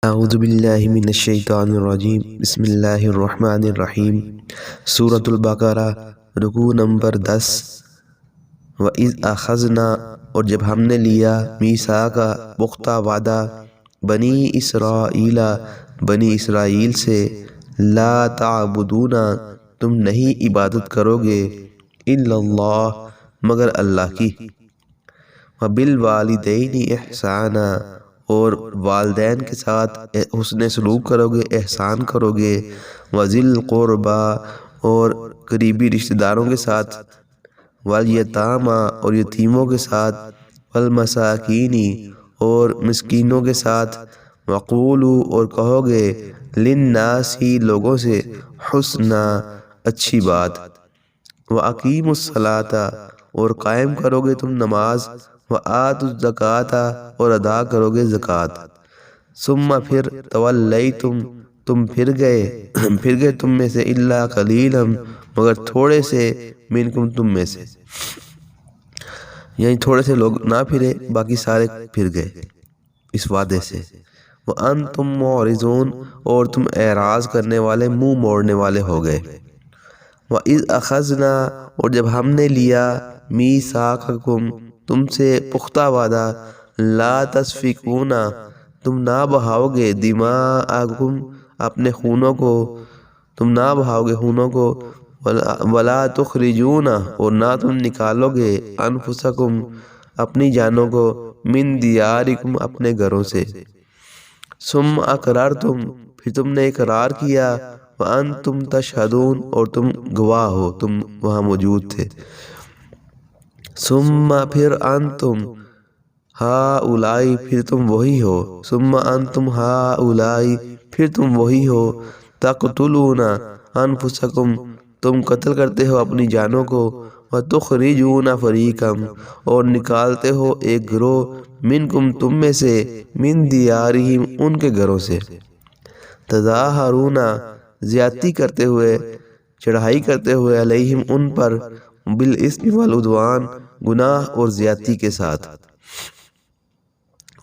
اعوذ باللہ من الشیطان الرجیم بسم اللہ الرحمن الرحیم سورۃ البقرہ رکوع نمبر 10۔ وَإِذْ أَخَذْنَا اور جب ہم نے لیا میثاق پختہ وعدہ بنی اسرائیل سے لا تعبدون تم نہیں عبادت کرو گے الا اللہ مگر اللہ کی، وبالوالدین احسانا اور والدین کے ساتھ حسن سلوک کرو گے، احسان کرو گے، وذی القربیٰ اور قریبی رشتہ داروں کے ساتھ، والیتامیٰ اور یتیموں کے ساتھ، والمساکین اور مسکینوں کے ساتھ، وقولوا اور کہو گے للناس لوگوں سے حسنا اچھی بات، واقیموا الصلاۃ اور قائم کرو گے تم نماز، وآتوا الزکوٰۃ اور ادا کرو گے زکوٰۃ، ثم پھر تولیتم تم پھر گئے تم میں سے الا قلیلا مگر تھوڑے سے منکم تم میں سے، یعنی تھوڑے سے لوگ نہ پھرے باقی سارے پھر گئے اس وعدے سے، وانتم معرضون اور تم اعراض کرنے والے منہ موڑنے والے ہو گئے، وَإِذْ أَخَذْنَا اور جب ہم نے لیا میثاقکم تم سے پختہ وعدہ لا تسفکون تم نہ بہاؤ گے دماءکم اپنے خونوں کو، تم نہ بہاؤ گے خونوں کو، ولا تخرجون اور نہ تم نکالو گے انفسکم اپنی جانوں کو، من دیارکم اپنے گھروں سے، ثم اقررتم پھر تم نے اقرار کیا، وانتم تشہدون اور تم گواہ ہو، تم وہاں موجود تھے، ثم پھر انتم ہؤلاء پھر تم وہی ہو، ثم انتم ہؤلاء پھر تم وہی ہو، تقتلون انفسکم تم قتل کرتے ہو اپنی جانوں کو، وتخرجون فریقا اور نکالتے ہو ایک گروہ، منکم تم میں سے، من دیارہم ان کے گھروں سے، تظاہرون زیادتی کرتے ہوئے، چڑھائی کرتے ہوئے، علیہم ان پر، بالاسم والعدوان گناہ اور زیادتی کے ساتھ،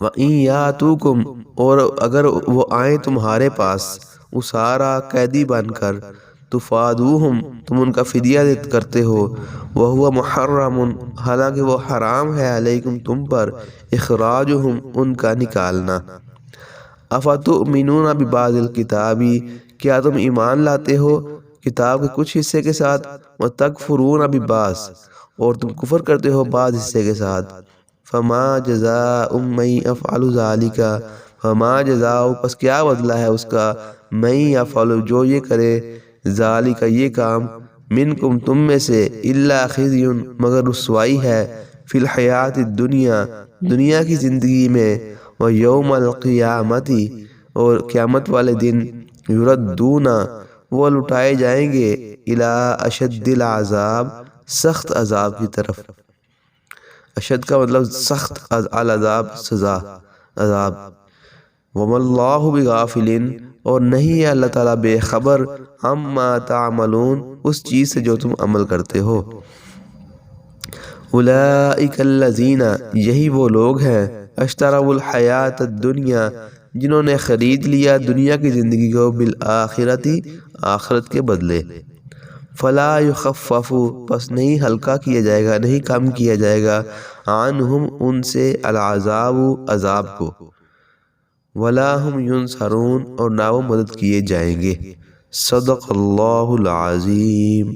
وَإِن یاتوکم اور اگر وہ آئیں تمہارے پاس اسارا قیدی بن کر، تفادوہم تم ان کا فدیہ کرتے ہو، وہو محرم حالانکہ وہ حرام ہے، علیکم تم پر، اخراجہم ان کا نکالنا، افتؤمنون ببعض الکتاب کیا تم ایمان لاتے ہو کتاب کے کچھ حصے کے ساتھ، وتکفرون ببعض اور تم کفر کرتے ہو بعض حصے کے ساتھ، فما جزاء من یفعل ذلک فما جزاء پس کیا بدلہ ہے اس کا، من یفعل جو یہ کرے، ذالک یہ کام، منکم تم میں سے، الا خزی مگر رسوائی ہے، فی الحیات الدنیا دنیا کی زندگی میں، ویوم القیامت اور قیامت والے دن، یردون وہ لٹائے جائیں گے، الی اشد العذاب سخت عذاب کی طرف، اشد کا مطلب سخت، العذاب سزا عذاب، وما اللہ بغافل اور نہیں ہے اللہ تعالیٰ بے خبر، عما تعملون اس چیز سے جو تم عمل کرتے ہو، اولئک الذین یہی وہ لوگ ہیں، اشتروا الحیات الدنیا جنہوں نے خرید لیا دنیا کی زندگی کو، بالآخرت آخرت کے بدلے، فلا یخفف پس نہیں ہلکا کیا جائے گا، نہیں کم کیا جائے گا، عنہم ان سے، العذاب عذاب کو، ولا ہم ینصرون اور نہ وہ مدد کیے جائیں گے، صدق اللہ العظیم۔